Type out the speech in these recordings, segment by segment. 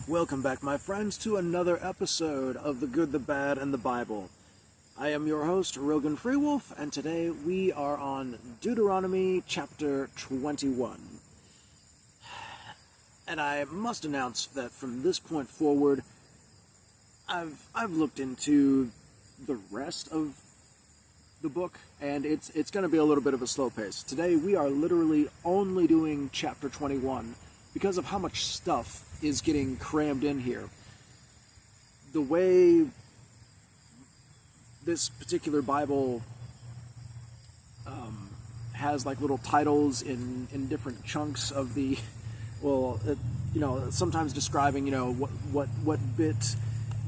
Welcome back, my friends, to another episode of The Good, the Bad, and the Bible. I am your host, Rogan Freewolf, and today we are on Deuteronomy chapter 21. And I must announce that from this point forward, I've looked into the rest of the book, and it's going to be a little bit of a slow pace. Today we are literally only doing chapter 21 because of how much stuff is getting crammed in here. The way this particular Bible has like little titles in different chunks of the, sometimes describing, what bit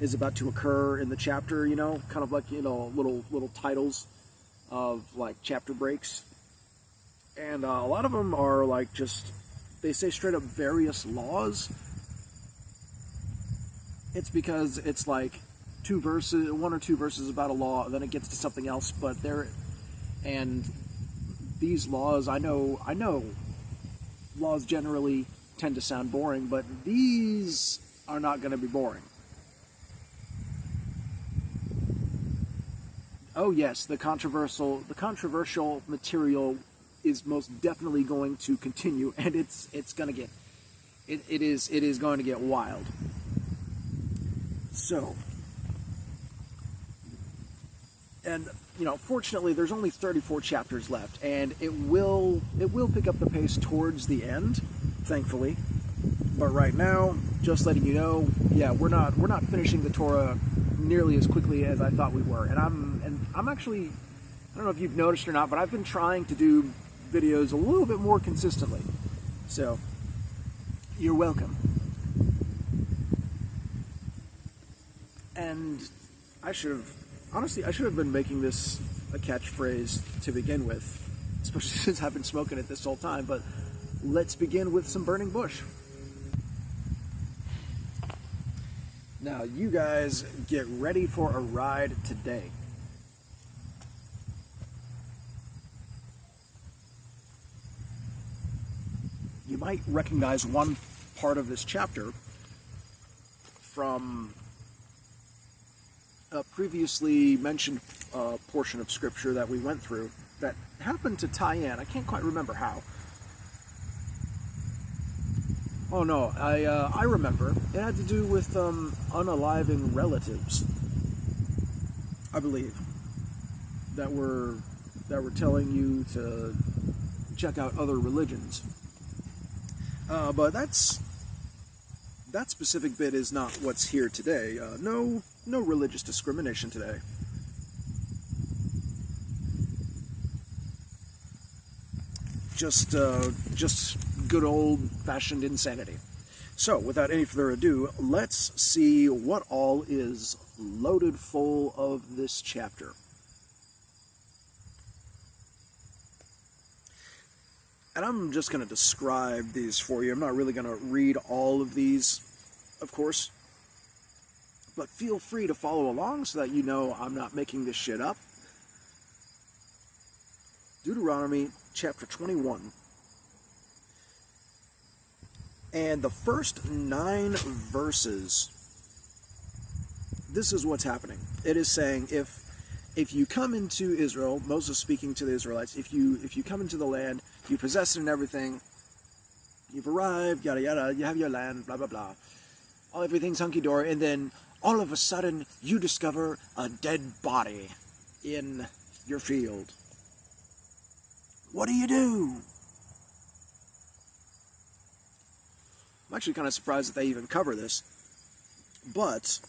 is about to occur in the chapter, kind of like, little titles of like chapter breaks. And a lot of them are like just, they say straight up various laws. It's because it's like one or two verses about a law, then it gets to something else, and these laws, I know laws generally tend to sound boring, but these are not going to be boring. Oh yes, the controversial material is most definitely going to continue, and it's going to get, it is going to get wild. So, and fortunately, there's only 34 chapters left, and it will pick up the pace towards the end, thankfully. But right now, just letting you know, yeah, we're not finishing the Torah nearly as quickly as I thought we were, and I'm actually, I don't know if you've noticed or not, but I've been trying to do videos a little bit more consistently. So, you're welcome. And I should have been making this a catchphrase to begin with, especially since I've been smoking it this whole time, but let's begin with some burning bush. Now, you guys get ready for a ride today. You might recognize one part of this chapter from a previously mentioned portion of scripture that we went through that happened to tie in. I can't quite remember how. Oh no, I remember. It had to do with unaliving relatives, I believe, that were telling you to check out other religions. But that specific bit is not what's here today. No religious discrimination today. Just good old-fashioned insanity. So, without any further ado, let's see what all is loaded full of this chapter. And I'm just going to describe these for you. I'm not really going to read all of these, of course. But feel free to follow along so that you know I'm not making this shit up. Deuteronomy chapter 21. And the first 9 verses, this is what's happening. It is saying, if you come into Israel, Moses speaking to the Israelites, if you come into the land, you possess it and everything, you've arrived, yada yada, you have your land, blah blah blah, everything's hunky-dory, and then all of a sudden you discover a dead body in your field. What do you do? I'm actually kind of surprised that they even cover this, but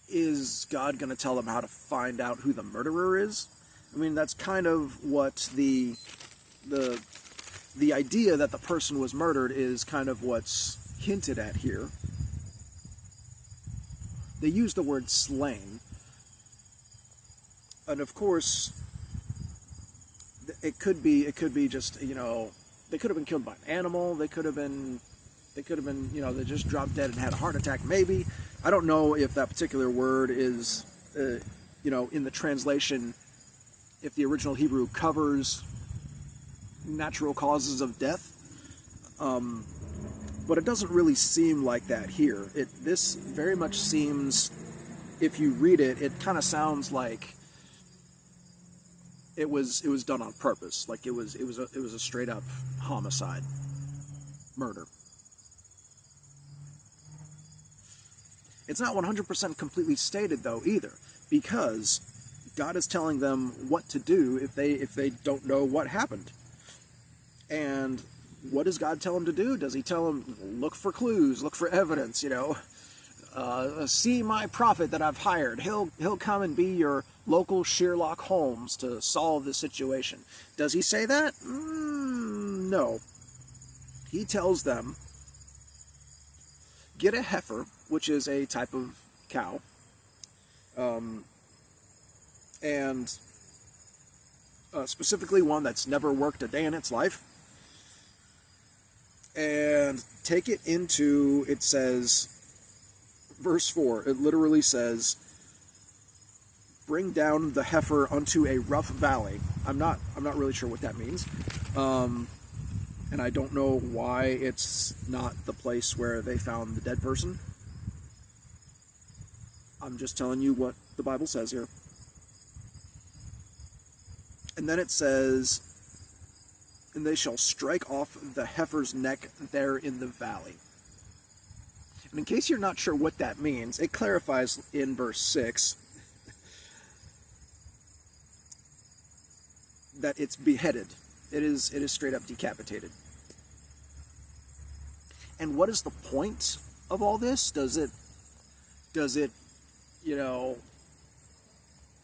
is God going to tell them how to find out who the murderer is? I mean, that's kind of what the idea that the person was murdered is kind of what's hinted at here. They use the word slain, and of course, it could be just, they could have been killed by an animal. They could have been, they they just dropped dead and had a heart attack. Maybe. I don't know if that particular word is, in the translation, if the original Hebrew covers natural causes of death. But it doesn't really seem like that here. This very much seems, if you read it, it kind of sounds like it was done on purpose. Like it was a straight up homicide, murder. It's not 100% completely stated though either, because God is telling them what to do if they don't know what happened. And what does God tell them to do? Does he tell them, look for clues, look for evidence, see my prophet that I've hired. He'll come and be your local Sherlock Holmes to solve the situation. Does he say that? No. He tells them, get a heifer, which is a type of cow, and specifically one that's never worked a day in its life, and take it into, it says, verse 4, it literally says, bring down the heifer unto a rough valley. I'm not really sure what that means. And I don't know why it's not the place where they found the dead person. I'm just telling you what the Bible says here. And then it says, and they shall strike off the heifer's neck there in the valley. And in case you're not sure what that means, it clarifies in verse 6 that it's beheaded. It is straight up decapitated. And what is the point of all this? Does it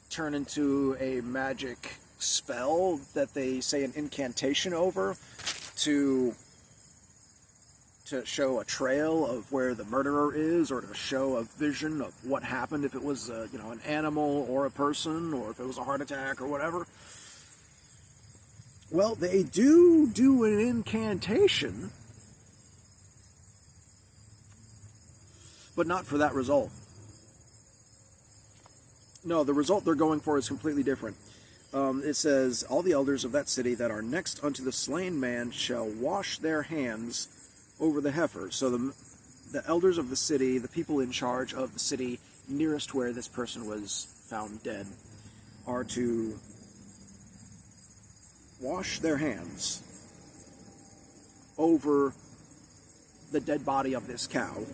turn into a magic spell that they say an incantation over to show a trail of where the murderer is, or to show a vision of what happened if it was an animal or a person, or if it was a heart attack or whatever? Well, they do an incantation, but not for that result. No, the result they're going for is completely different. It says, all the elders of that city that are next unto the slain man shall wash their hands over the heifer. So the elders of the city, the people in charge of the city nearest where this person was found dead, are to wash their hands over the dead body of this cow.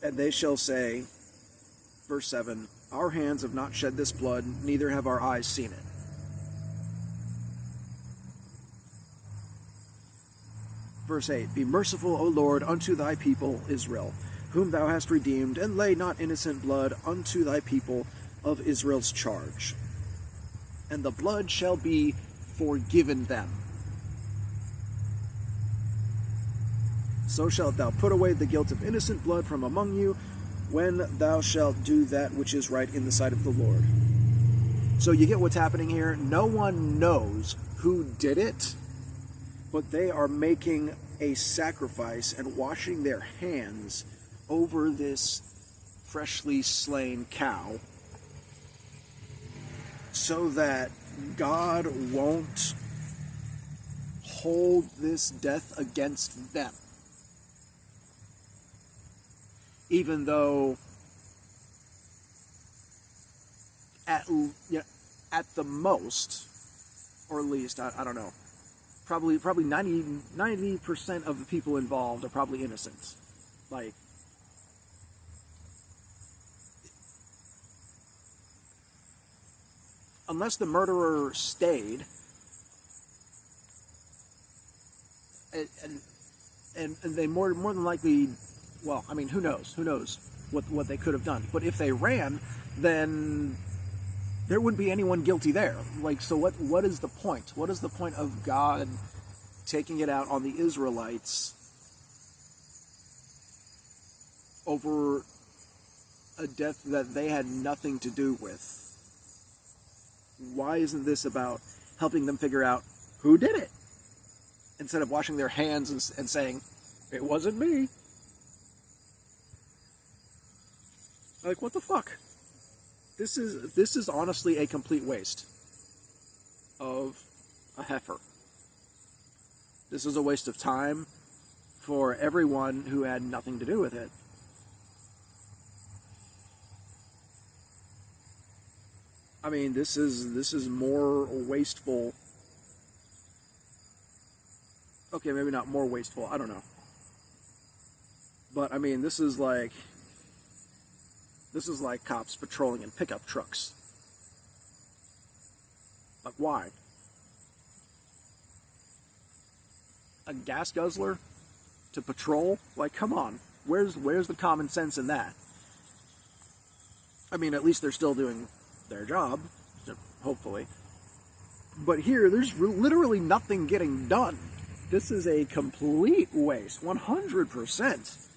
And they shall say, verse 7, our hands have not shed this blood, neither have our eyes seen it. Verse 8, be merciful, O Lord, unto thy people Israel, whom thou hast redeemed, and lay not innocent blood unto thy people of Israel's charge. And the blood shall be forgiven them. So shalt thou put away the guilt of innocent blood from among you, when thou shalt do that which is right in the sight of the Lord. So you get what's happening here. No one knows who did it, but they are making a sacrifice and washing their hands over this freshly slain cow, so that God won't hold this death against them. Even though at the most, or at least, I don't know, probably 90% of the people involved are probably innocent. Like, unless the murderer stayed, and they more than likely, well, I mean, who knows what they could have done. But if they ran, then there wouldn't be anyone guilty there. Like, so what is the point? What is the point of God taking it out on the Israelites over a death that they had nothing to do with? Why isn't this about helping them figure out who did it, instead of washing their hands and saying, it wasn't me? Like, what the fuck? This is honestly a complete waste of a heifer. This is a waste of time for everyone who had nothing to do with it. I mean, this is more wasteful. Okay, maybe not more wasteful, I don't know. But I mean, this is like cops patrolling in pickup trucks. Like, why? A gas guzzler to patrol? Like, come on. Where's the common sense in that? I mean, at least they're still doing their job, hopefully. But here, there's literally nothing getting done. This is a complete waste, 100%.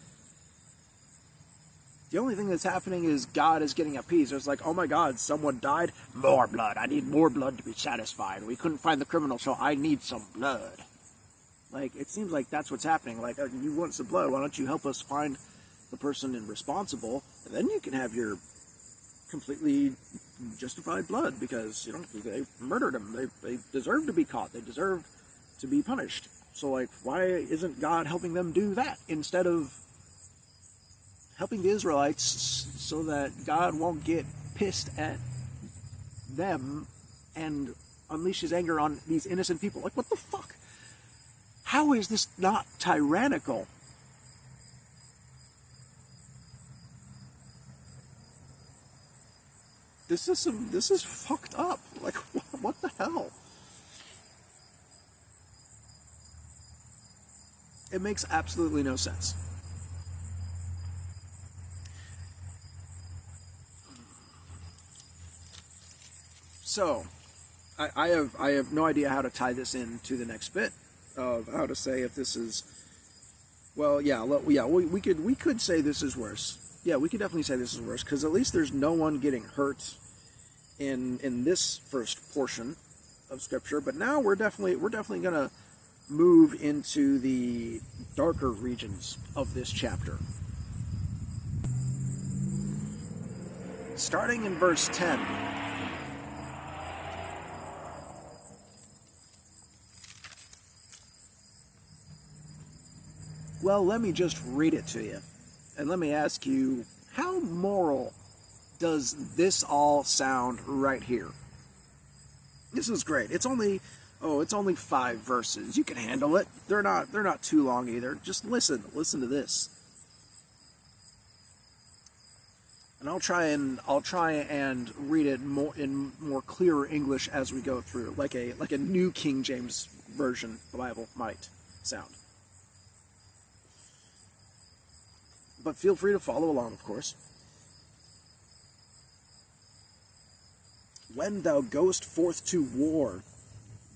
The only thing that's happening is God is getting appeased. It's like, oh my God, someone died. More blood. I need more blood to be satisfied. We couldn't find the criminal, so I need some blood. Like, it seems like that's what's happening. Like, you want some blood, why don't you help us find the person responsible, and then you can have your completely justified blood, because, you know, they murdered him. They deserve to be caught. They deserve to be punished. So, like, why isn't God helping them do that instead of helping the Israelites so that God won't get pissed at them and unleash his anger on these innocent people? Like, what the fuck? How is this not tyrannical? This is fucked up. Like, what the hell? It makes absolutely no sense. So, I have no idea how to tie this in to the next bit of how to say if this is, well, we could say this is worse. Yeah, we could definitely say this is worse, because at least there's no one getting hurt in this first portion of Scripture. But now we're definitely gonna move into the darker regions of this chapter. Starting in verse 10. Well, let me just read it to you. And let me ask you, how moral does this all sound right here? This is great. It's only 5 verses. You can handle it. They're not too long either. Just listen to this. And I'll try and read it in more clearer English as we go through, like a New King James Version Bible might sound. But feel free to follow along, of course. When thou goest forth to war,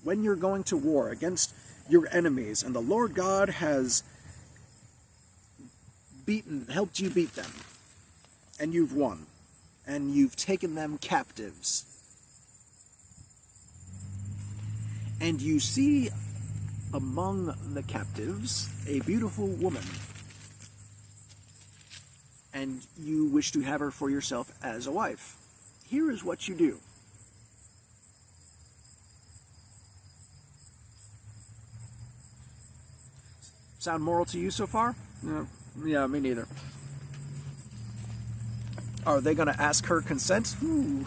when you're going to war against your enemies, and the Lord God has helped you beat them, and you've won, and you've taken them captives, and you see among the captives a beautiful woman, and you wish to have her for yourself as a wife, here is what you do. Sound moral to you so far? No. Yeah, me neither. Are they going to ask her consent? Ooh.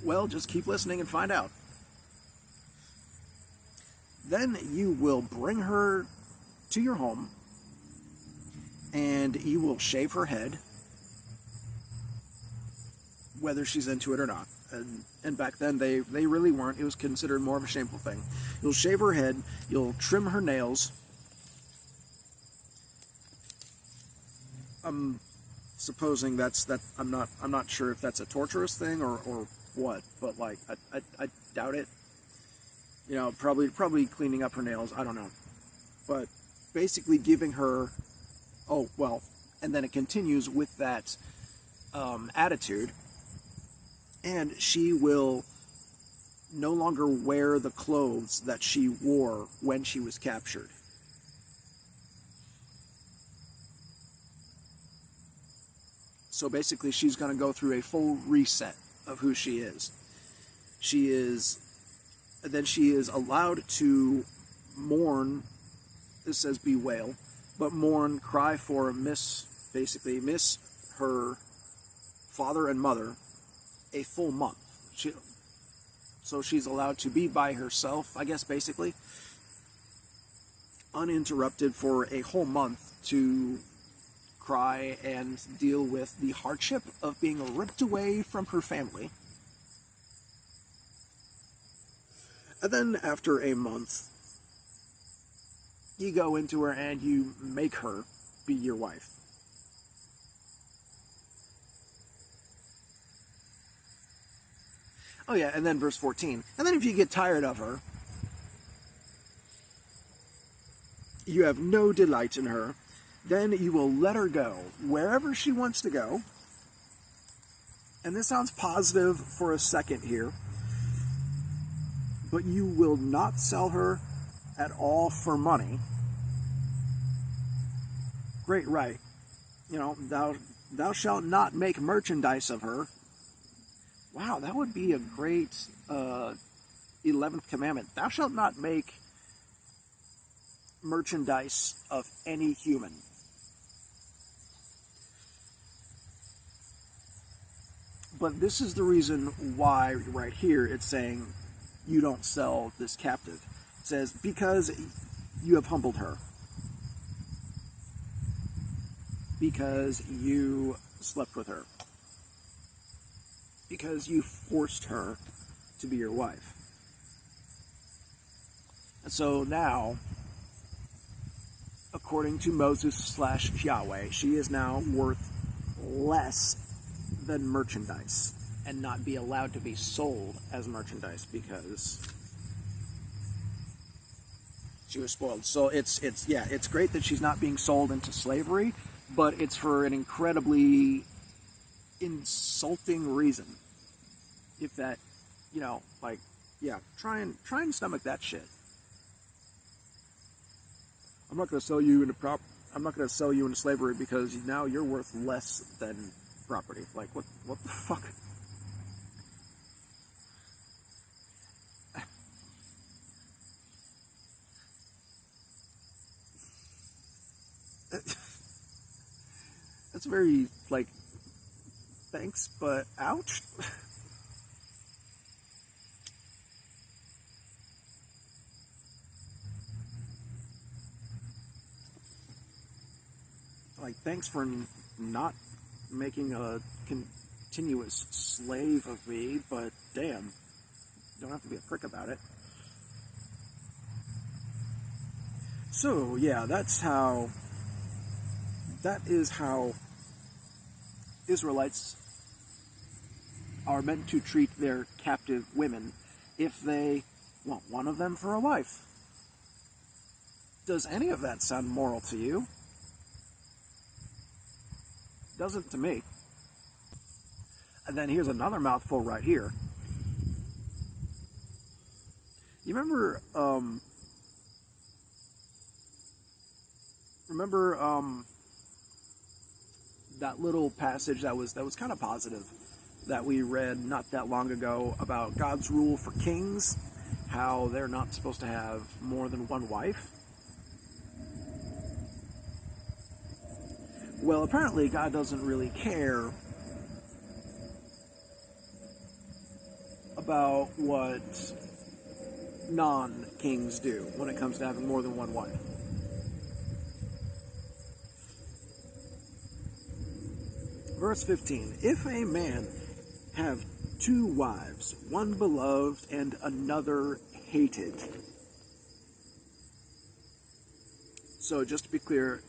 Well, just keep listening and find out. Then you will bring her to your home, and you will shave her head, whether she's into it or not. And back then, they really weren't. It was considered more of a shameful thing. You'll shave her head, you'll trim her nails. I'm supposing that. I'm not sure if that's a torturous thing or what, but like, I doubt it. You know, probably cleaning up her nails, I don't know. But basically giving her, and then it continues with that attitude, and she will no longer wear the clothes that she wore when she was captured. So basically she's going to go through a full reset of who she is. She is And then she is allowed to mourn, this says bewail, but mourn, cry for, miss her father and mother a full month. So she's allowed to be by herself, I guess, basically, uninterrupted for a whole month to cry and deal with the hardship of being ripped away from her family. And then after a month, you go into her and you make her be your wife. Oh yeah, and then verse 14. And then if you get tired of her, you have no delight in her, then you will let her go wherever she wants to go. And this sounds positive for a second here, but you will not sell her at all for money. Great right. You know, thou shalt not make merchandise of her. Wow, that would be a great 11th commandment. Thou shalt not make merchandise of any human. But this is the reason why right here it's saying you don't sell this captive. It says, because you have humbled her. Because you slept with her. Because you forced her to be your wife. And so now, according to Moses / Yahweh, she is now worth less than merchandise and not be allowed to be sold as merchandise because she was spoiled. So it's great that she's not being sold into slavery, but it's for an incredibly insulting reason. If that, try and stomach that shit. I'm not going to sell you into slavery because now you're worth less than property. Like, what the fuck? That's very, thanks, but ouch. Thanks for not making a continuous slave of me, but damn, you don't have to be a prick about it. So, yeah, that is how Israelites are meant to treat their captive women if they want one of them for a wife. Does any of that sound moral to you? Doesn't to me. And then here's another mouthful right here. You remember that little passage that was kind of positive that we read not that long ago about God's rule for kings, how they're not supposed to have more than one wife? Well, apparently God doesn't really care about what non-kings do when it comes to having more than one wife. Verse 15, if a man have two wives, one beloved and another hated. So just to be clear,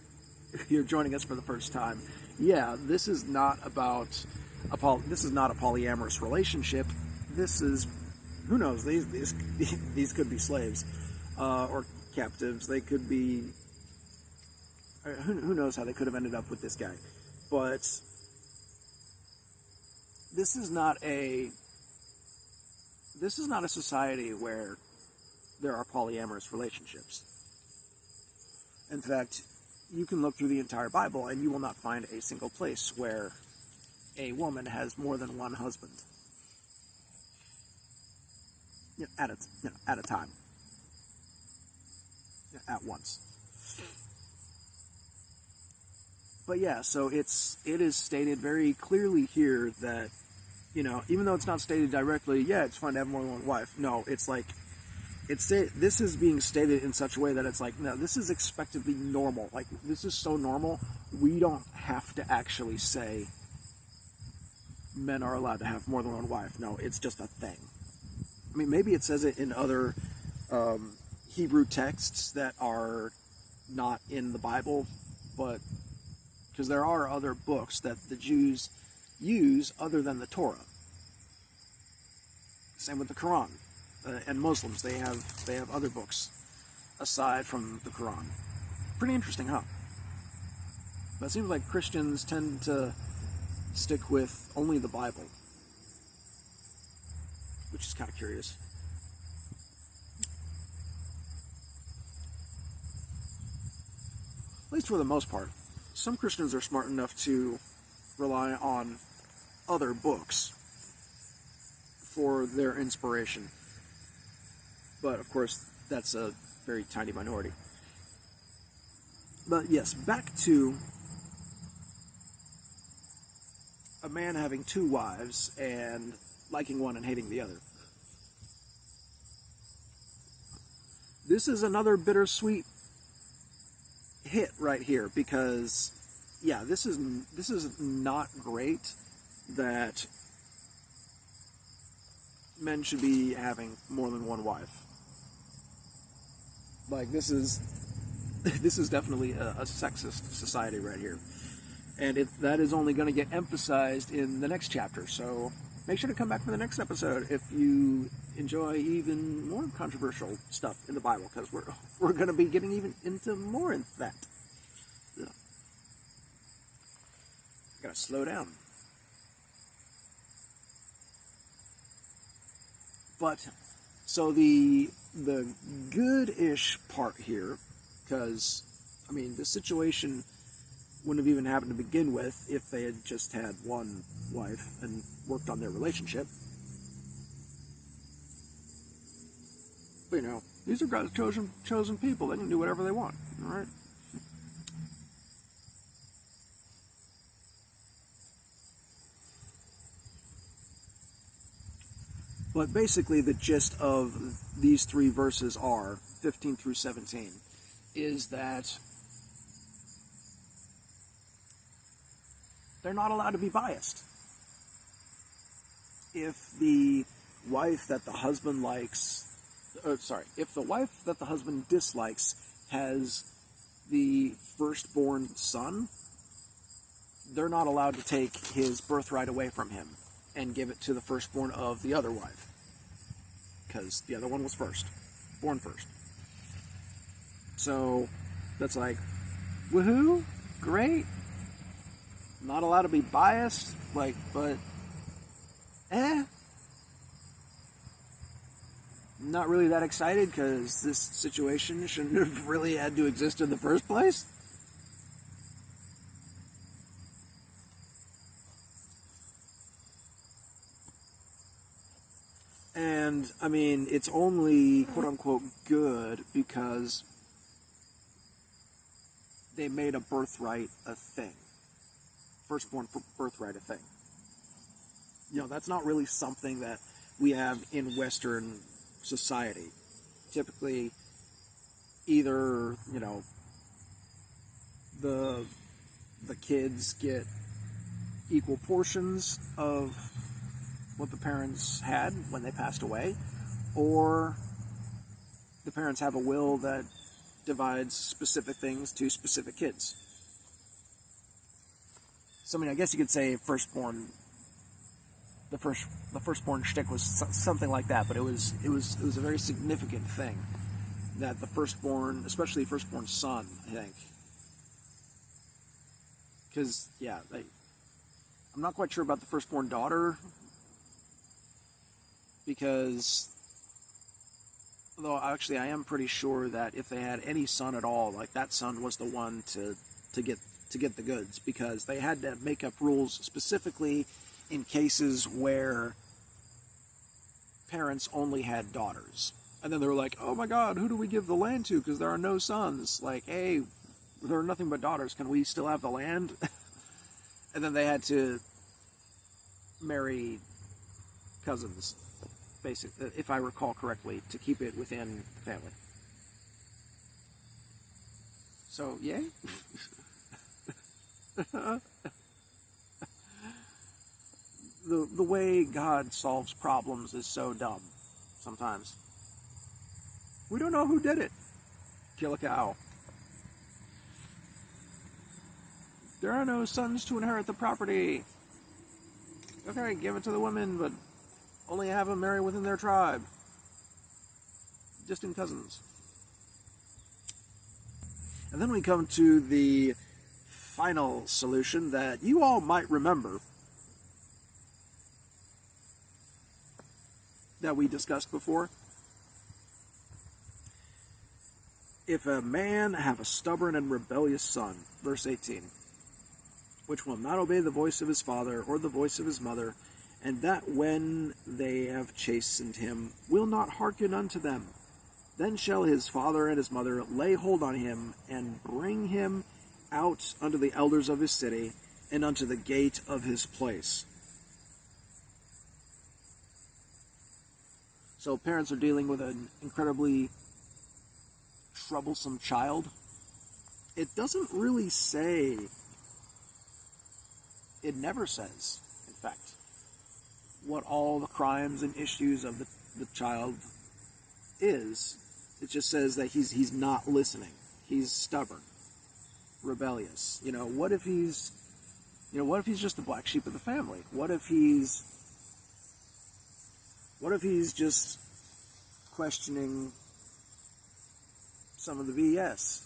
if you're joining us for the first time, yeah, this is not about a polyamorous relationship. This is, who knows, these could be slaves or captives. They could be, who knows how they could have ended up with this guy. But this is not a society where there are polyamorous relationships. In fact, you can look through the entire Bible and you will not find a single place where a woman has more than one husband. at a time, at once. But yeah, so it is stated very clearly here that, even though it's not stated directly, it's fine to have more than one wife. No, it's like, this is being stated in such a way that it's like, no, this is expectedly normal. Like, this is so normal, we don't have to actually say men are allowed to have more than one wife. No, it's just a thing. I mean, maybe it says it in other Hebrew texts that are not in the Bible, but because there are other books that the Jews use other than the Torah. Same with the Quran. And Muslims, they have other books aside from the Quran. Pretty interesting, huh? But it seems like Christians tend to stick with only the Bible, which is kind of curious. At least for the most part. Some Christians are smart enough to rely on other books for their inspiration. But, of course, that's a very tiny minority. But, yes, back to a man having two wives and liking one and hating the other. This is another bittersweet hit right here, because this is not great that men should be having more than one wife. Like, this is definitely a sexist society right here, and that is only going to get emphasized in the next chapter. So make sure to come back for the next episode if you enjoy even more controversial stuff in the Bible, because we're going to be getting even into more in that. Gotta slow down. But so the good-ish part here, because I mean, the situation wouldn't have even happened to begin with if they had just had one wife and worked on their relationship. But these are God's chosen people. They can do whatever they want, all right? But basically, the gist of these three verses are 15 through 17 is that they're not allowed to be biased. If the wife that the husband if the wife that the husband dislikes has the firstborn son, they're not allowed to take his birthright away from him and give it to the firstborn of the other wife, because the other one was born first. So that's like, woohoo, great. Not allowed to be biased, but not really that excited, because this situation shouldn't have really had to exist in the first place. And, I mean, it's only, quote-unquote, good because they made a birthright a thing. Firstborn birthright a thing. That's not really something that we have in Western society. Typically, either, the kids get equal portions of what the parents had when they passed away, or the parents have a will that divides specific things to specific kids. So, I mean, I guess you could say firstborn. The firstborn shtick was something like that, but it was a very significant thing that the firstborn, especially firstborn son, I think, because I'm not quite sure about the firstborn daughter, because although actually I am pretty sure that if they had any son at all, that son was the one to get the goods, because they had to make up rules specifically in cases where parents only had daughters. And then they were like, oh my God, who do we give the land to? Because there are no sons. Like, hey, there are nothing but daughters. Can we still have the land? And then they had to marry cousins, basically, if I recall correctly, to keep it within the family. So, yay? The way God solves problems is so dumb sometimes. We don't know who did it. Kill a cow. There are no sons to inherit the property. Okay, give it to the women, but only have them marry within their tribe. Distant cousins. And then we come to the final solution that you all might remember that we discussed before. If a man have a stubborn and rebellious son, verse 18, which will not obey the voice of his father or the voice of his mother, and that when they have chastened him, will not hearken unto them, then shall his father and his mother lay hold on him, and bring him out unto the elders of his city, and unto the gate of his place. So parents are dealing with an incredibly troublesome child. It doesn't really say, it never says, in fact, what all the crimes and issues of the child is. It just says that he's not listening. He's stubborn, rebellious. What if he's just the black sheep of the family? What if he's just questioning some of the BS?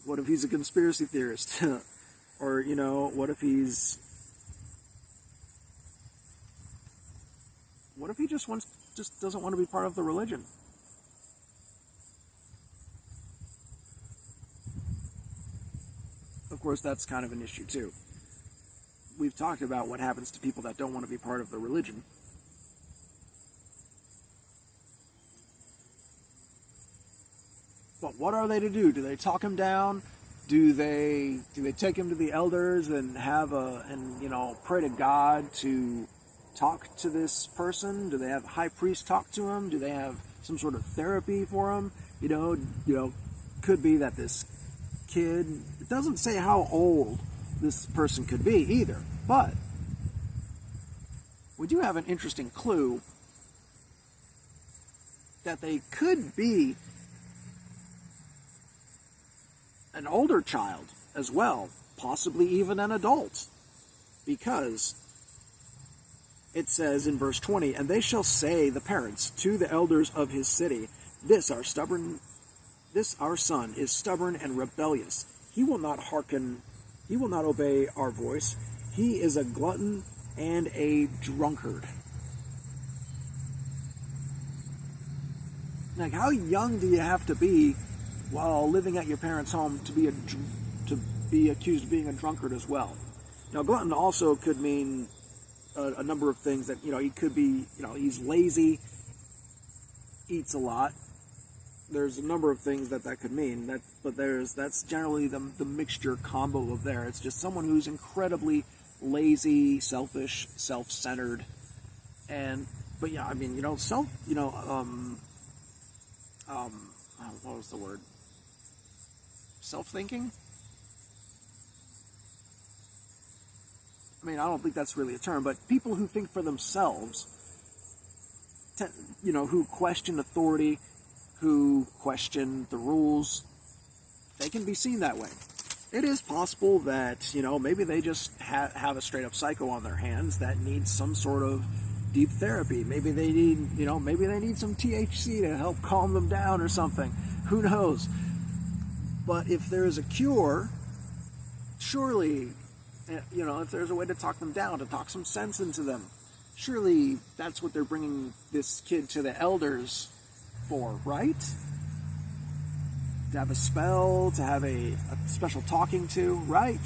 What if he's a conspiracy theorist? Or, what if he just doesn't want to be part of the religion? Of course, that's kind of an issue too. We've talked about what happens to people that don't want to be part of the religion. But what are they to do? Do they talk him down? Do they take him to the elders and pray to God to talk to this person? Do they have a high priest talk to him? Do they have some sort of therapy for him? Could be that this kid, it doesn't say how old this person could be either, but we do have an interesting clue that they could be an older child as well, possibly even an adult, because it says in verse 20, and they shall say, the parents, to the elders of his city, this our son is stubborn and rebellious. He will not hearken, he will not obey our voice. He is a glutton and a drunkard. Like, how young do you have to be while living at your parents' home to be accused of being a drunkard as well? Now, glutton also could mean a number of things. That he could be, he's lazy, eats a lot. There's a number of things that could mean. That's generally the mixture combo of there. It's just someone who's incredibly lazy, selfish, self-centered, what was the word? Self-thinking? I don't think that's really a term, but people who think for themselves, who question authority, who question the rules, they can be seen that way. It is possible that, maybe they just have a straight-up psycho on their hands that needs some sort of deep therapy. Maybe they need, some THC to help calm them down or something. Who knows? But if there is a cure, surely, if there's a way to talk them down, to talk some sense into them, surely that's what they're bringing this kid to the elders for, right? To have a spell, to have a special talking to, right?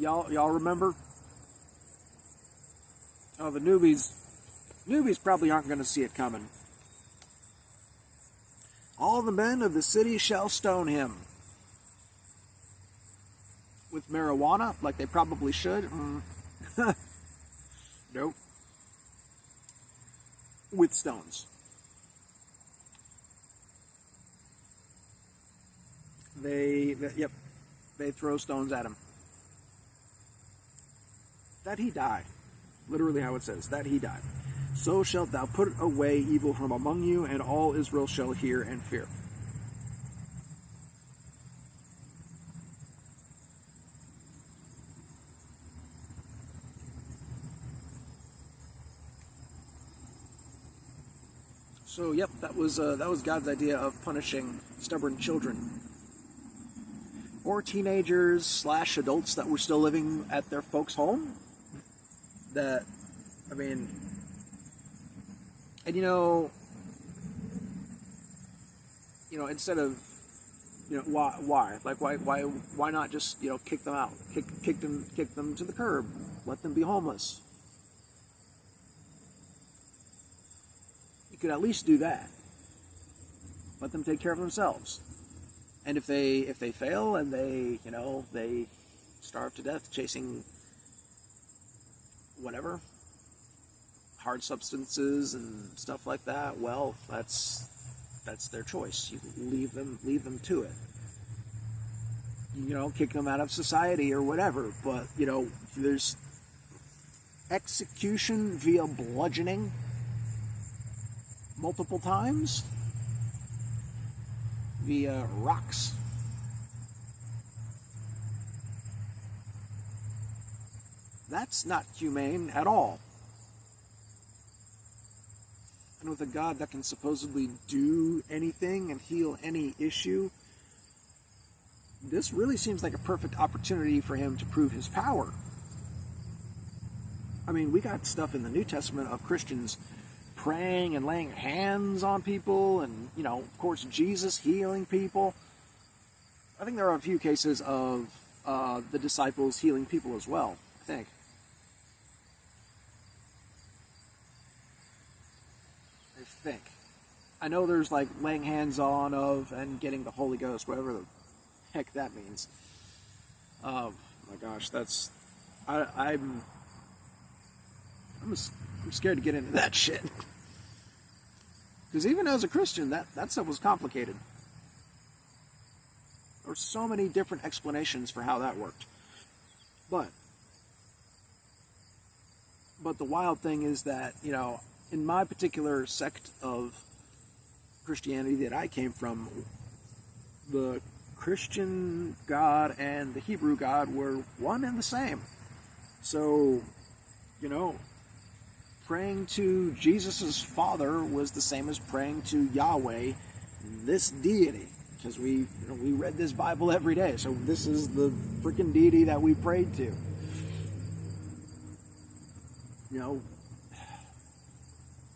Y'all remember? Oh, the newbies probably aren't going to see it coming. All the men of the city shall stone him. With marijuana, like they probably should. Nope. With stones. They throw stones at him. That he die. Literally how it says, that he died. So shalt thou put away evil from among you, and all Israel shall hear and fear. So, yep, that was God's idea of punishing stubborn children. Or teenagers / adults that were still living at their folks' home. That, I mean, and instead of, why not just, kick them out, kick them to the curb, let them be homeless. You could at least do that. Let them take care of themselves. And if they fail and they starve to death chasing whatever, hard substances and stuff like that, well, that's their choice. You leave them to it. Kick them out of society or whatever. But, there's execution via bludgeoning multiple times via rocks. That's not humane at all. And with a God that can supposedly do anything and heal any issue, this really seems like a perfect opportunity for him to prove his power. I mean, we got stuff in the New Testament of Christians praying and laying hands on people, and, of course, Jesus healing people. I think there are a few cases of the disciples healing people as well, I think. I know there's like laying hands on of and getting the Holy Ghost, whatever the heck that means. Oh my gosh, I'm scared to get into that shit. Because even as a Christian, that stuff was complicated. There were so many different explanations for how that worked. But the wild thing is that, in my particular sect of Christianity that I came from, the Christian God and the Hebrew God were one and the same. So, praying to Jesus' Father was the same as praying to Yahweh, this deity. Because we read this Bible every day, so this is the freaking deity that we prayed to.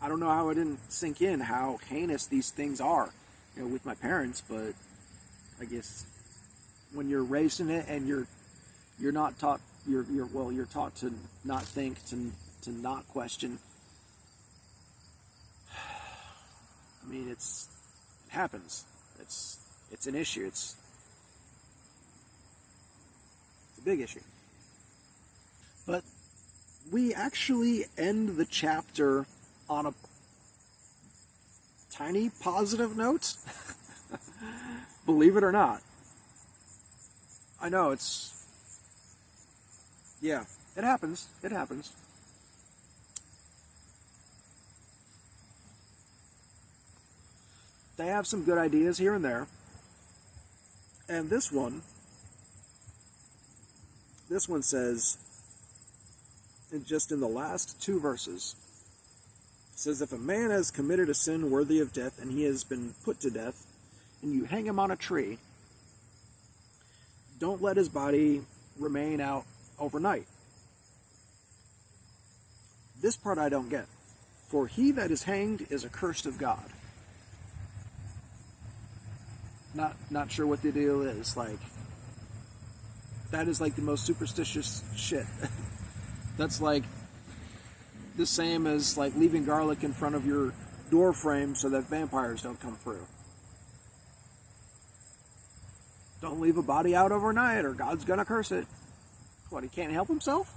I don't know how it didn't sink in how heinous these things are, with my parents, but I guess when you're raised in it and you're not taught, you're taught to not think, to not question. I mean, it happens. It's an issue. It's a big issue. But we actually end the chapter on a tiny positive note. Believe it or not. I know it happens. It happens. They have some good ideas here and there. And this one says, just in the last 2 verses, it says, if a man has committed a sin worthy of death and he has been put to death, and you hang him on a tree, don't let his body remain out overnight. This part I don't get. For he that is hanged is accursed of God. Not sure what the deal is. Like, That is like the most superstitious shit. That's like the same as like leaving garlic in front of your door frame so that vampires don't come through. Don't leave a body out overnight or God's gonna curse it. What, he can't help himself?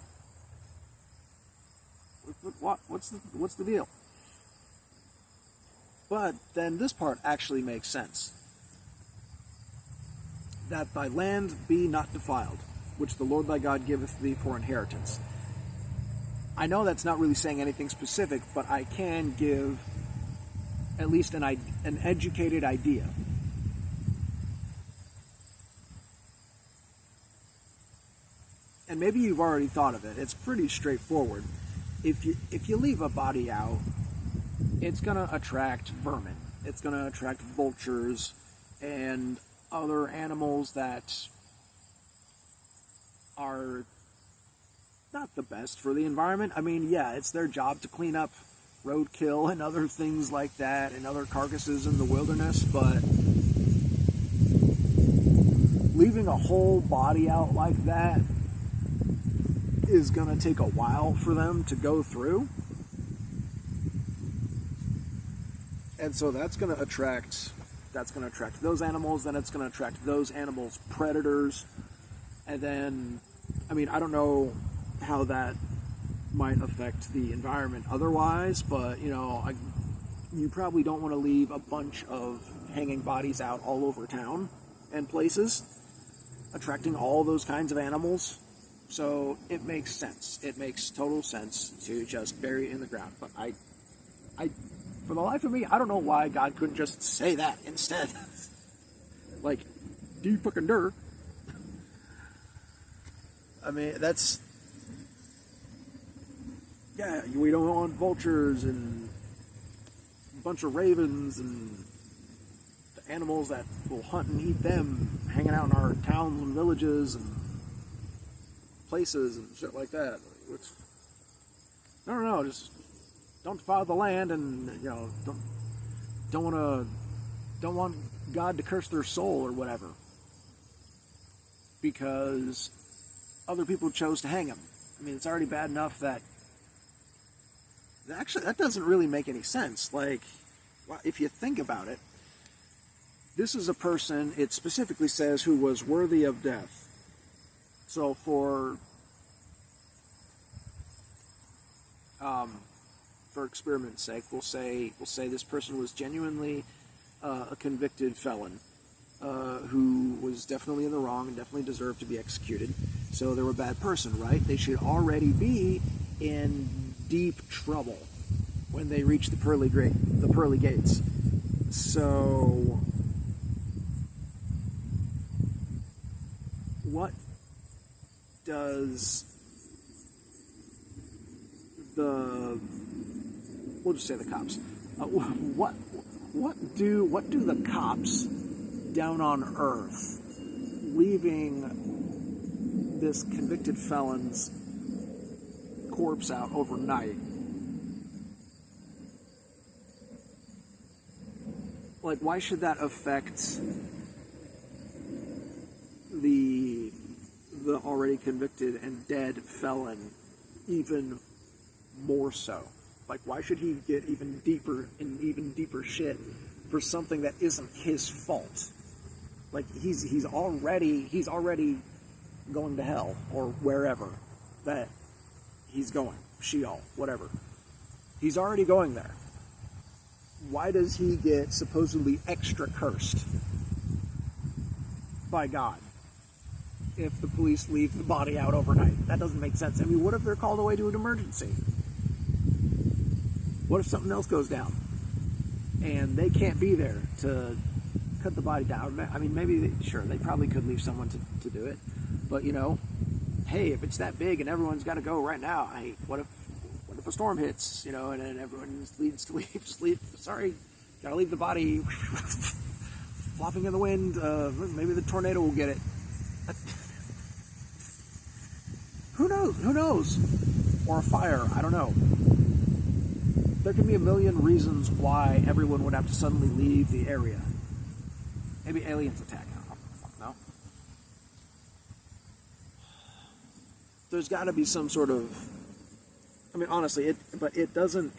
What's the deal? But then this part actually makes sense. That thy land be not defiled, which the Lord thy God giveth thee for inheritance. I know that's not really saying anything specific, but I can give at least an educated idea. And maybe you've already thought of it. It's pretty straightforward. If you leave a body out, it's going to attract vermin. It's going to attract vultures and other animals that are not the best for the environment. I mean, yeah, it's their job to clean up roadkill and other things like that and other carcasses in the wilderness, but leaving a whole body out like that is going to take a while for them to go through. And so that's going to attract those animals, then it's going to attract those animals' predators. And then, I mean, I don't know how that might affect the environment otherwise, but, you know, you probably don't want to leave a bunch of hanging bodies out all over town and places, attracting all those kinds of animals. So it makes sense. It makes total sense to just bury it in the ground. But I for the life of me, I don't know why God couldn't just say that instead. Like, deep fucking dirt. I mean, that's... Yeah, we don't want vultures and a bunch of ravens and the animals that will hunt and eat them hanging out in our towns and villages and places and shit like that. No, just don't defile the land, and you know, don't want God to curse their soul or whatever because other people chose to hang him. I mean, it's already bad enough that actually that doesn't really make any sense. Like, if you think about it, this is a person, it specifically says, who was worthy of death. So for experiment's sake, we'll say this person was genuinely a convicted felon who was definitely in the wrong and definitely deserved to be executed. So they were a bad person, right? They should already be in deep trouble when they reach the pearly gates. So what does we'll just say the cops. What do the cops down on Earth, leaving this convicted felon's corpse out overnight? Like, why should that affect the already convicted and dead felon even more so? Like, why should he get even deeper shit for something that isn't his fault? Like, he's already going to hell or wherever that he's going, Sheol, whatever. He's already going there. Why does he get supposedly extra cursed by God if the police leave the body out overnight? That doesn't make sense. I mean, what if they're called away to an emergency? What if something else goes down and they can't be there to cut the body down? I mean, maybe, sure, they probably could leave someone to do it. But, you know, hey, if it's that big and everyone's got to go right now, what if a storm hits, you know, and then everyone needs to leave? Sorry, gotta leave the body flopping in the wind. Maybe the tornado will get it. Who knows? Or a fire, I don't know. There can be a million reasons why everyone would have to suddenly leave the area. Maybe aliens attack. I don't know. Fuck no. there's got to be some sort of, I mean, honestly, it doesn't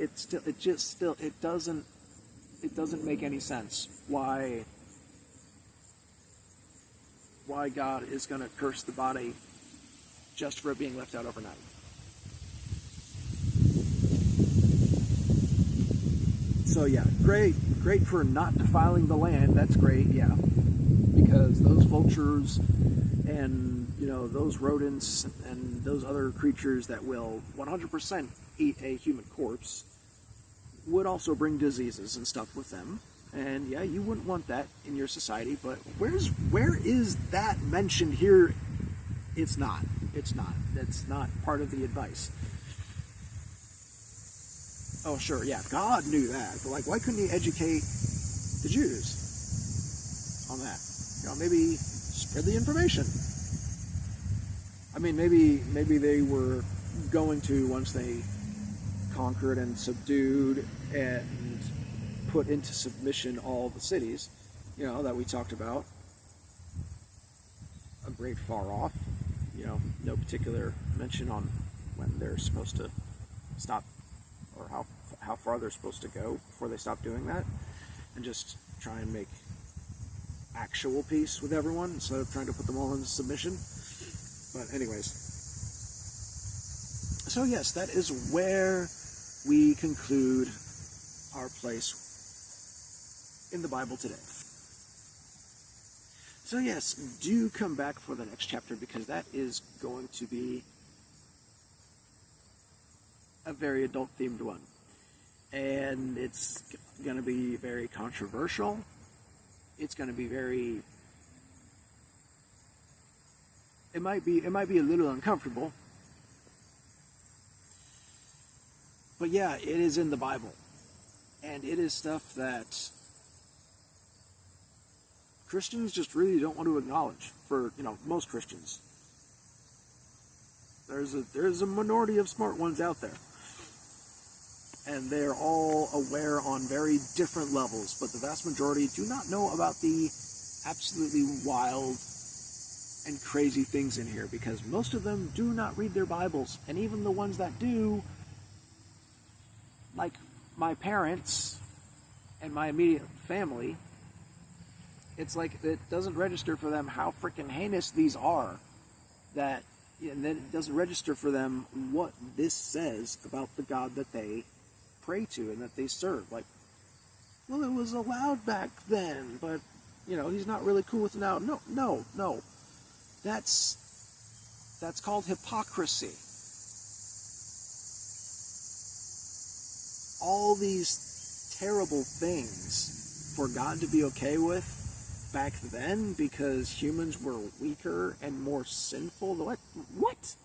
make any sense why God is going to curse the body just for it being left out overnight. So yeah, great for not defiling the land. That's great, yeah, because those vultures and those rodents and those other creatures that will 100% eat a human corpse would also bring diseases and stuff with them. And yeah, you wouldn't want that in your society. But where is that mentioned here? It's not. That's not part of the advice. Oh, sure, yeah, God knew that, but why couldn't he educate the Jews on that? Maybe spread the information. I mean, maybe they were going to, once they conquered and subdued and put into submission all the cities, that we talked about. A great far off, no particular mention on when they're supposed to stop, or how far they're supposed to go before they stop doing that, and just try and make actual peace with everyone instead of trying to put them all into submission. But anyways, so yes, that is where we conclude our place in the Bible today. So yes, do come back for the next chapter, because that is going to be a very adult-themed one. And it's going to be very controversial. It's going to be very... It might be a little uncomfortable. But yeah, it is in the Bible. And it is stuff that Christians just really don't want to acknowledge. For, most Christians. There's a minority of smart ones out there. And they're all aware on very different levels, but the vast majority do not know about the absolutely wild and crazy things in here, because most of them do not read their Bibles. And even the ones that do, like my parents and my immediate family, it's like it doesn't register for them how freaking heinous these are, and then it doesn't register for them what this says about the God that they pray to and that they serve. Like, well, it was allowed back then, but he's not really cool with it now. No. That's called hypocrisy. All these terrible things for God to be okay with back then, because humans were weaker and more sinful. What?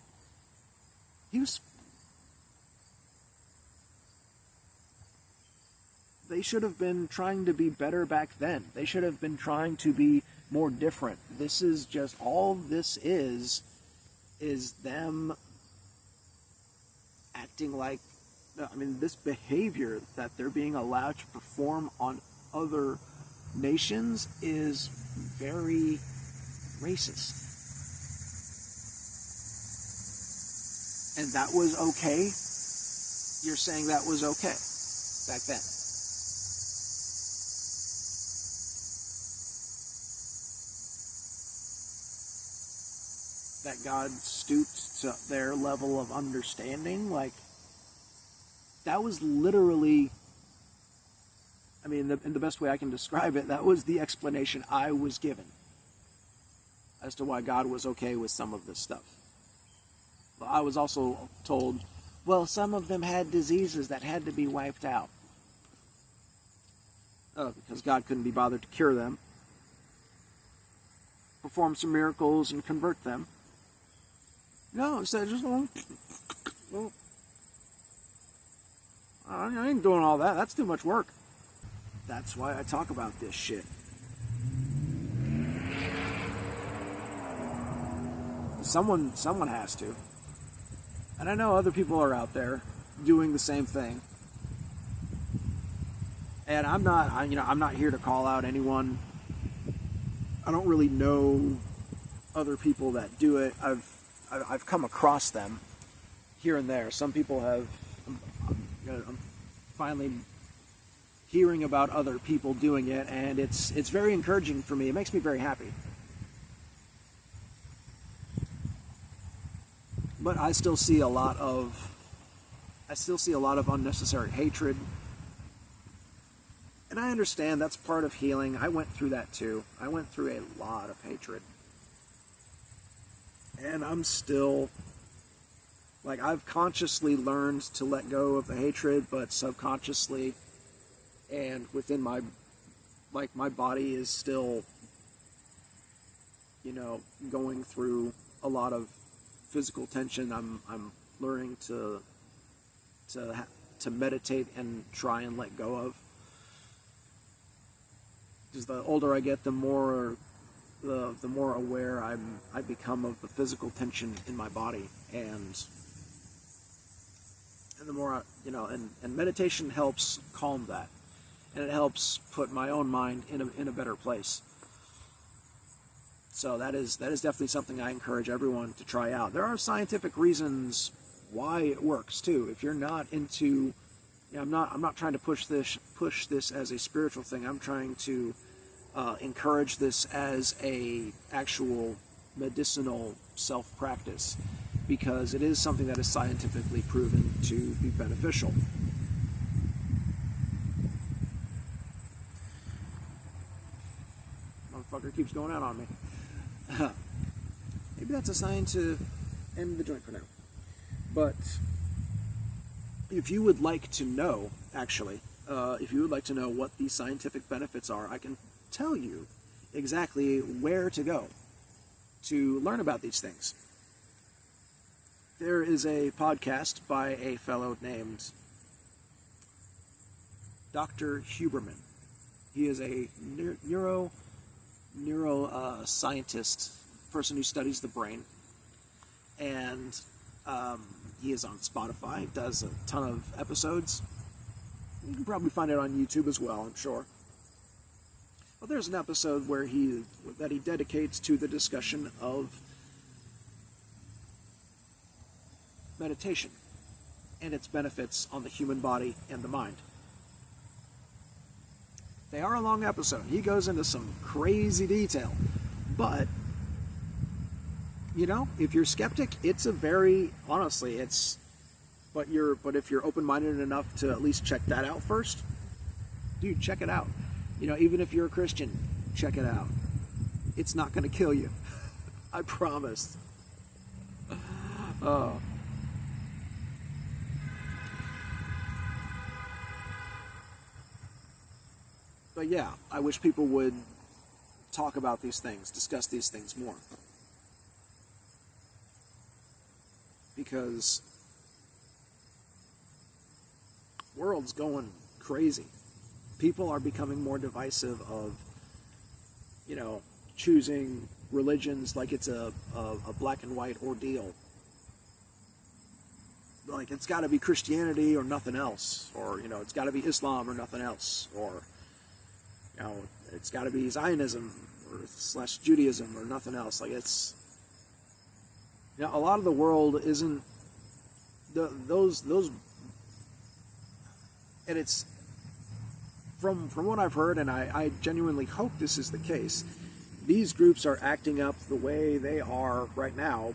They should have been trying to be better back then. They should have been trying to be more different. This is just, all this is them acting like, this behavior that they're being allowed to perform on other nations is very racist. And that was okay? You're saying that was okay back then? That God stooped to their level of understanding? That was literally, in the best way I can describe it, that was the explanation I was given as to why God was okay with some of this stuff. But I was also told, well, some of them had diseases that had to be wiped out. Because God couldn't be bothered to cure them, perform some miracles and convert them. No, instead just, I ain't doing all that. That's too much work. That's why I talk about this shit. Someone has to. And I know other people are out there doing the same thing. And I'm not here to call out anyone. I don't really know other people that do it. I've come across them here and there. Some people have. I'm finally hearing about other people doing it, and it's very encouraging for me. It makes me very happy. But I still see a lot of unnecessary hatred. And I understand that's part of healing. I went through that too. I went through a lot of hatred. And I'm still, like, I've consciously learned to let go of the hatred, but subconsciously and within my body is still, going through a lot of physical tension. I'm learning to meditate and try and let go of. Because the older I get, the more aware I become of the physical tension in my body, and the more and meditation helps calm that, and it helps put my own mind in a better place. So that is definitely something I encourage everyone to try out. There are scientific reasons why it works too. If you're not into, I'm not trying to push this as a spiritual thing. I'm trying to encourage this as a actual medicinal self-practice, because it is something that is scientifically proven to be beneficial. Motherfucker keeps going out on me. Maybe that's a sign to end the joint for now. But if you would like to know, if you would like to know what the scientific benefits are, I can tell you exactly where to go to learn about these things. There is a podcast by a fellow named Dr. Huberman. He is a neuroscientist, person who studies the brain, and he is on Spotify, does a ton of episodes. You can probably find it on YouTube as well, I'm sure. Well, there's an episode where he dedicates to the discussion of meditation and its benefits on the human body and the mind. They are a long episode. He goes into some crazy detail, but if you're skeptic, it's a very, honestly, but if you're open-minded enough to at least check that out first, dude, check it out. Even if you're a Christian, check it out. It's not going to kill you. I promise. But yeah, I wish people would talk about these things, discuss these things more. Because the world's going crazy. People are becoming more divisive of, choosing religions like it's a black and white ordeal. Like, it's got to be Christianity or nothing else. Or, it's got to be Islam or nothing else. Or, it's got to be Zionism or / Judaism or nothing else. Like, it's, a lot of the world isn't those, and it's, from what I've heard, and I genuinely hope this is the case, these groups are acting up the way they are right now,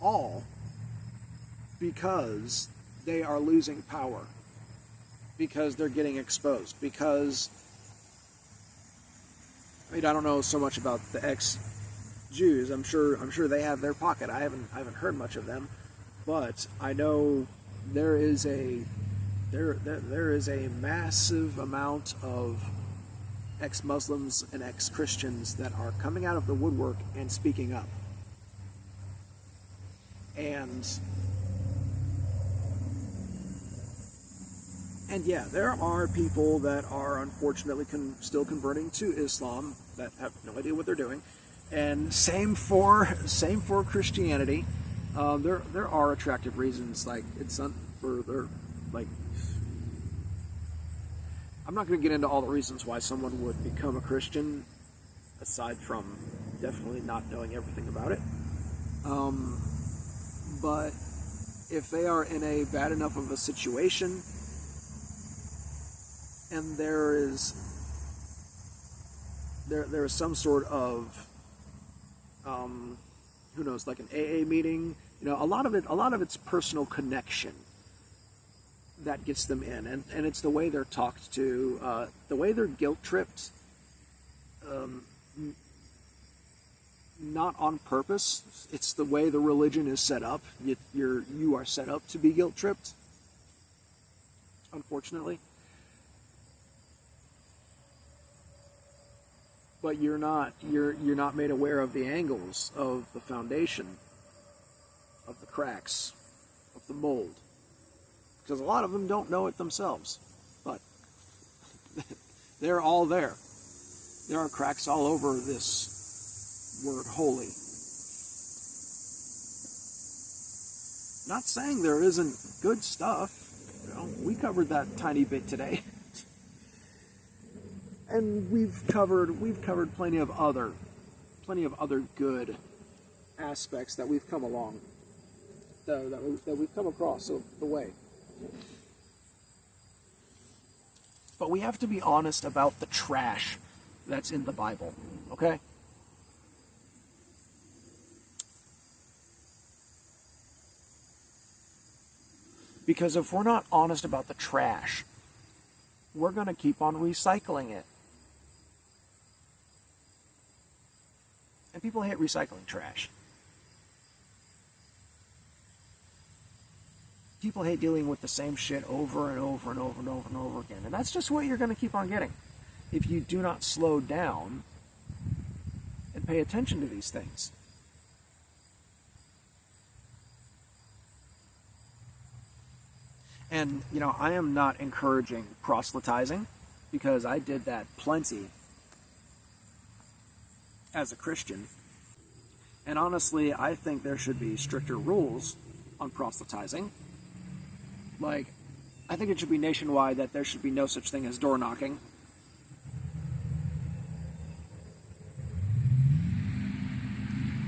all because they are losing power, because they're getting exposed, because, I don't know so much about the ex-Jews. I'm sure they have their pocket. I haven't heard much of them, but I know there is a massive amount of ex-Muslims and ex-Christians that are coming out of the woodwork and speaking up. And yeah, there are people that are unfortunately still converting to Islam that have no idea what they're doing. And same for Christianity. There are attractive reasons, like it's for their, like, I'm not going to get into all the reasons why someone would become a Christian, aside from definitely not knowing everything about it. But if they are in a bad enough of a situation, and there is some sort of who knows, like an AA meeting, a lot of it's personal connection that gets them in, and it's the way they're talked to, the way they're guilt tripped, not on purpose. It's the way the religion is set up. You are set up to be guilt tripped, unfortunately. But you're not made aware of the angles of the foundation, of the cracks, of the mold, because a lot of them don't know it themselves, but they're all there. There are cracks all over this word holy. Not saying there isn't good stuff. We covered that tiny bit today. And we've covered plenty of other good aspects that we've come along, that we've come across the way. But we have to be honest about the trash that's in the Bible, okay? Because if we're not honest about the trash, we're going to keep on recycling it. And people hate recycling trash. People hate dealing with the same shit over and over and over and over and over again. And that's just what you're going to keep on getting if you do not slow down and pay attention to these things. And, I am not encouraging proselytizing, because I did that plenty as a Christian. And honestly, I think there should be stricter rules on proselytizing. Like, I think it should be nationwide that there should be no such thing as door knocking.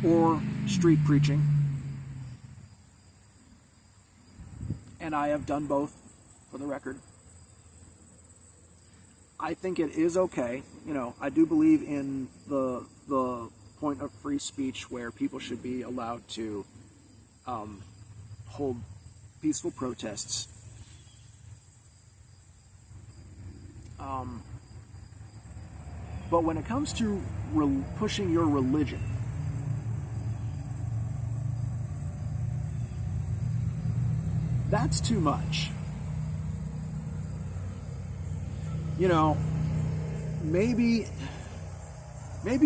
Or street preaching. And I have done both, for the record. I think it is okay. I do believe in the point of free speech where people should be allowed to hold peaceful protests. But when it comes to pushing your religion, that's too much. Maybe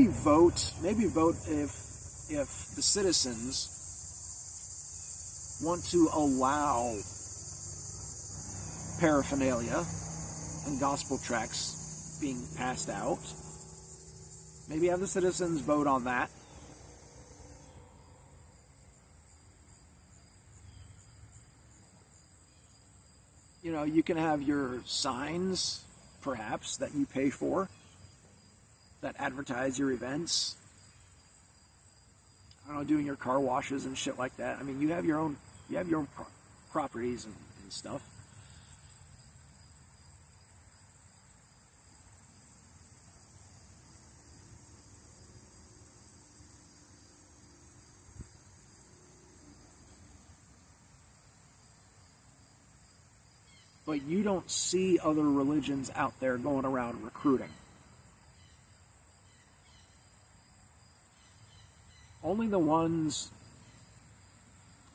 vote if the citizens want to allow paraphernalia and gospel tracts being passed out. Maybe have the citizens vote on that. You can have your signs, perhaps, that you pay for, that advertise your events. Doing your car washes and shit like that. You have your own properties and stuff. But you don't see other religions out there going around recruiting. Only the ones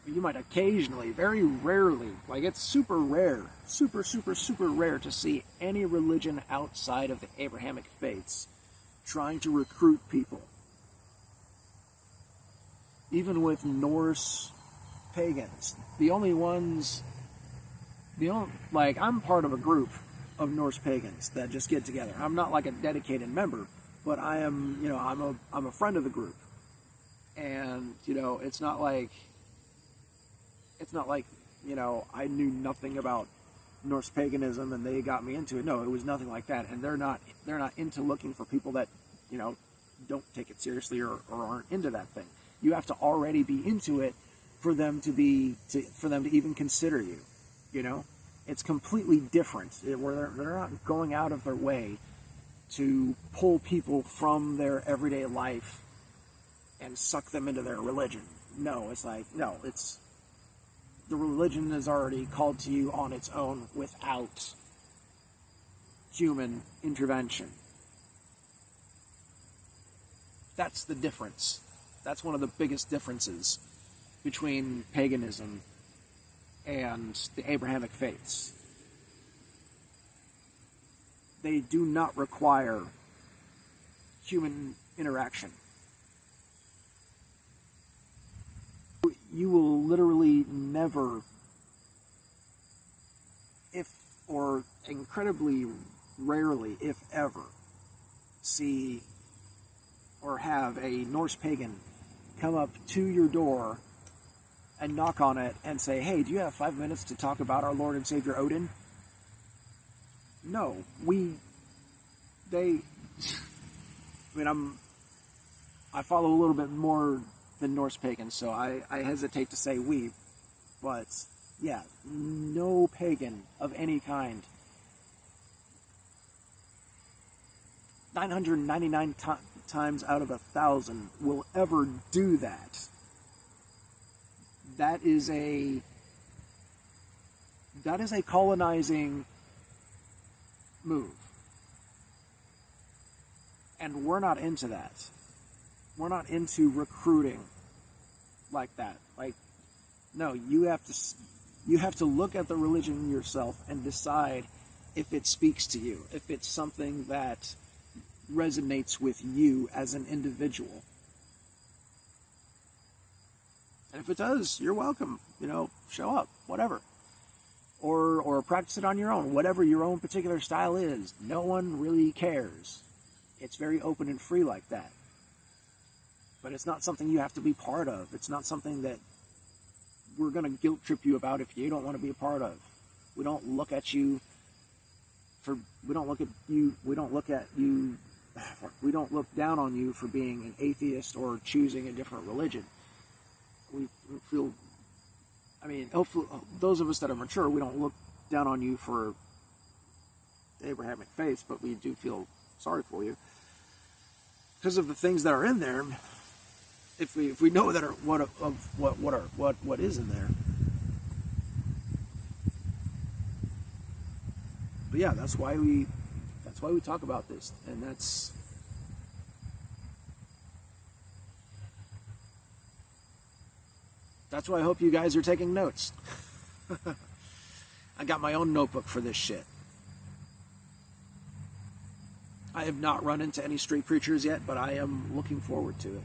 you might occasionally, very rarely, like it's super rare, super rare to see any religion outside of the Abrahamic faiths trying to recruit people. Even with Norse pagans, I'm part of a group of Norse pagans that just get together. I'm not like a dedicated member, but I am, I'm a friend of the group. And, it's not like, I knew nothing about Norse paganism and they got me into it. No, it was nothing like that. And they're not into looking for people that, don't take it seriously or aren't into that thing. You have to already be into it for them to even consider you. You know, it's completely different. Where they're not going out of their way to pull people from their everyday life and suck them into their religion. No, it's like, no, it's the religion is already called to you on its own without human intervention. That's the difference. That's one of the biggest differences between paganism and the Abrahamic faiths. They do not require human interaction. You will literally never, or incredibly rarely, if ever, see or have a Norse pagan come up to your door and knock on it and say, hey, do you have 5 minutes to talk about our Lord and Savior Odin? No, I follow a little bit more than Norse pagans, so I hesitate to say we, but yeah, no pagan of any kind, 999 times out of 1,000 will ever do that. That is a colonizing move. And we're not into that. We're not into recruiting like that. Like, no, you have to look at the religion yourself and decide if it speaks to you, if it's something that resonates with you as an individual. And if it does, you're welcome. You know, show up, whatever. Or practice it on your own, whatever your own particular style is. No one really cares. It's very open and free like that. But it's not something you have to be part of. It's not something that we're going to guilt trip you about if you don't want to be a part of. We don't look at you we don't look down on you for being an atheist or choosing a different religion. We feel, hopefully, those of us that are mature, we don't look down on you for the Abrahamic faith, but we do feel sorry for you because of the things that are in there. If we know that what is in there. But yeah, that's why we talk about this, and that's why I hope you guys are taking notes. I got my own notebook for this shit. I have not run into any street preachers yet, but I am looking forward to it.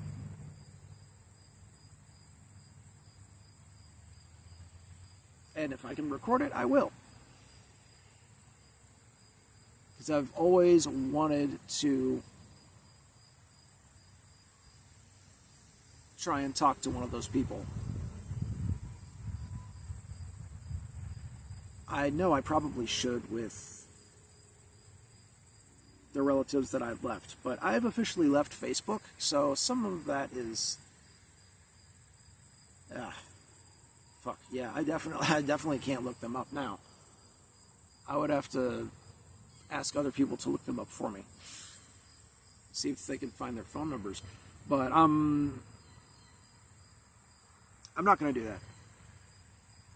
And if I can record it, I will. Because I've always wanted to try and talk to one of those people. I know I probably should with the relatives that I've left, but I've officially left Facebook, so some of that is... fuck, yeah, I definitely can't look them up now. I would have to ask other people to look them up for me. See if they can find their phone numbers. But I'm not gonna do that.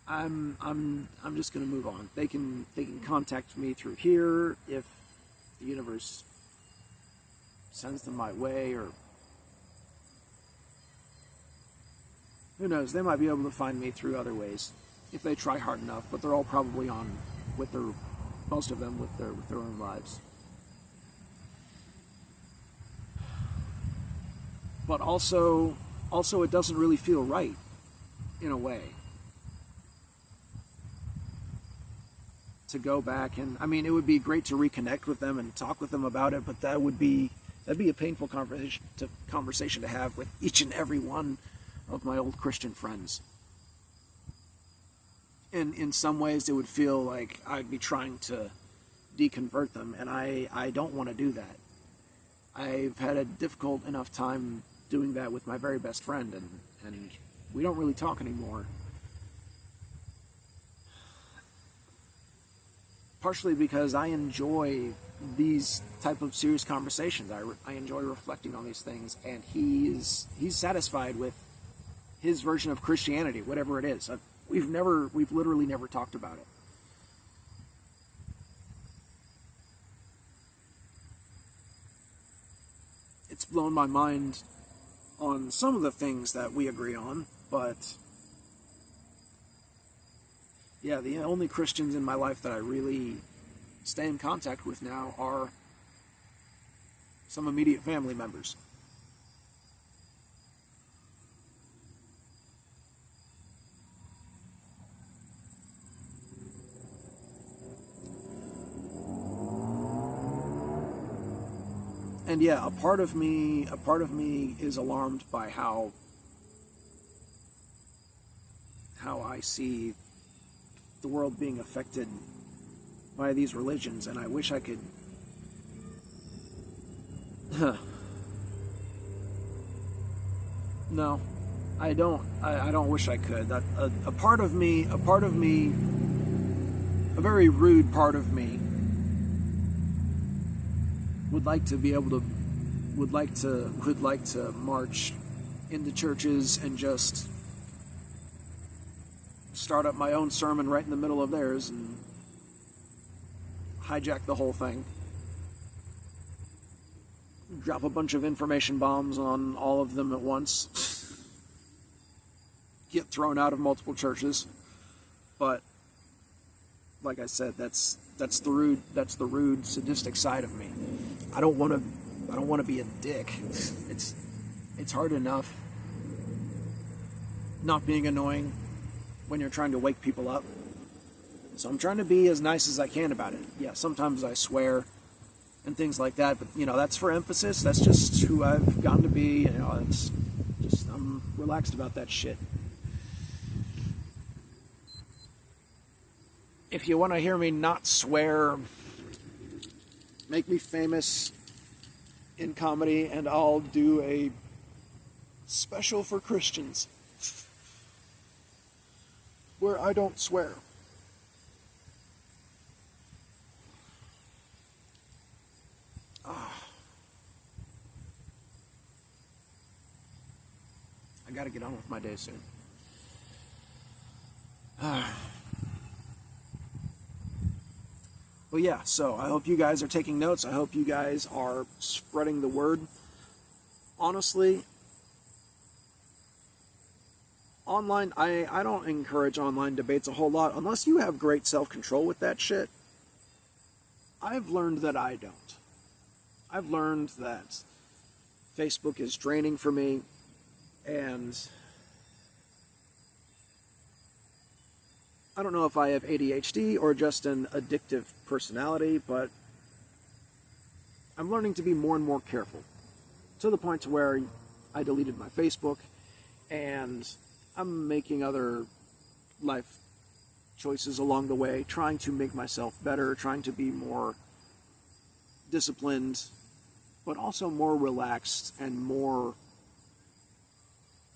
I'm just gonna move on. They can contact me through here if the universe sends them my way, or who knows, they might be able to find me through other ways if they try hard enough, but they're all probably on with most of them with their own lives. But also it doesn't really feel right in a way to go back and, it would be great to reconnect with them and talk with them about it, but that'd be a painful conversation to have with each and every one of my old Christian friends. And in some ways it would feel like I'd be trying to deconvert them, and I don't want to do that. I've had a difficult enough time doing that with my very best friend, and we don't really talk anymore. Partially because I enjoy these type of serious conversations. I enjoy reflecting on these things, and he's satisfied with his version of Christianity, whatever it is. We've literally never talked about it. It's blown my mind on some of the things that we agree on, but yeah, the only Christians in my life that I really stay in contact with now are some immediate family members. And yeah, a part of me is alarmed by how I see the world being affected by these religions, and I wish I could. No, I don't. I don't wish I could. That a part of me, a very rude part of me, would like to be able to, would like to march into churches and just start up my own sermon right in the middle of theirs and hijack the whole thing. Drop a bunch of information bombs on all of them at once. Get thrown out of multiple churches. But like I said, that's the rude sadistic side of me. I don't want to be a dick. It's hard enough not being annoying when you're trying to wake people up. So I'm trying to be as nice as I can about it. Yeah, sometimes I swear and things like that, but that's for emphasis. That's just who I've gotten to be. It's just, I'm relaxed about that shit. If you want to hear me not swear, make me famous in comedy, and I'll do a special for Christians where I don't swear. I gotta get on with my day soon. Well, yeah, so I hope you guys are taking notes. I hope you guys are spreading the word. Honestly, online, I don't encourage online debates a whole lot unless you have great self-control with that shit. I've learned that I don't. I've learned that Facebook is draining for me, and I don't know if I have ADHD or just an addictive personality, but I'm learning to be more and more careful, to the point to where I deleted my Facebook, and I'm making other life choices along the way, trying to make myself better, trying to be more disciplined, but also more relaxed and more,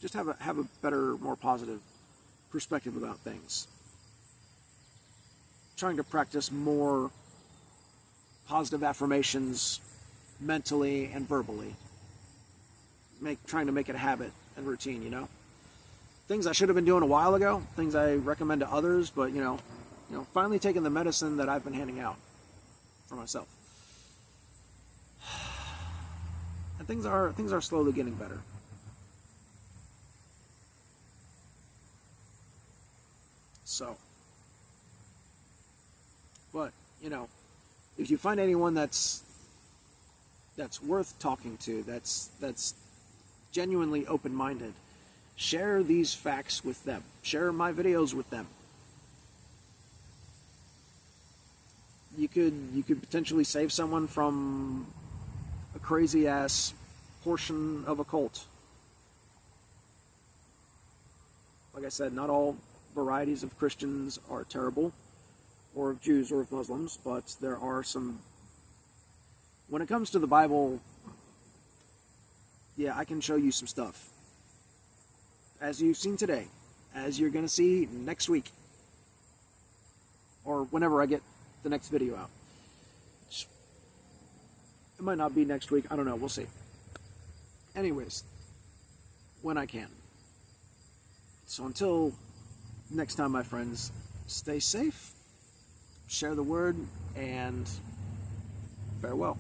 just have a better, more positive perspective about things. Trying to practice more positive affirmations mentally and verbally. Trying to make it a habit and routine, Things I should have been doing a while ago, things I recommend to others, but finally taking the medicine that I've been handing out for myself. And things are slowly getting better. So, but if you find anyone that's worth talking to, that's genuinely open-minded, share these facts with them. Share my videos with them. You could potentially save someone from a crazy ass portion of a cult. Like I said, not all varieties of Christians are terrible, or of Jews or of Muslims, but there are some. When it comes to the Bible, yeah, I can show you some stuff. As you've seen today, as you're going to see next week, or whenever I get the next video out. It might not be next week, I don't know, we'll see. Anyways, when I can. So until next time, my friends, stay safe, share the word, and farewell.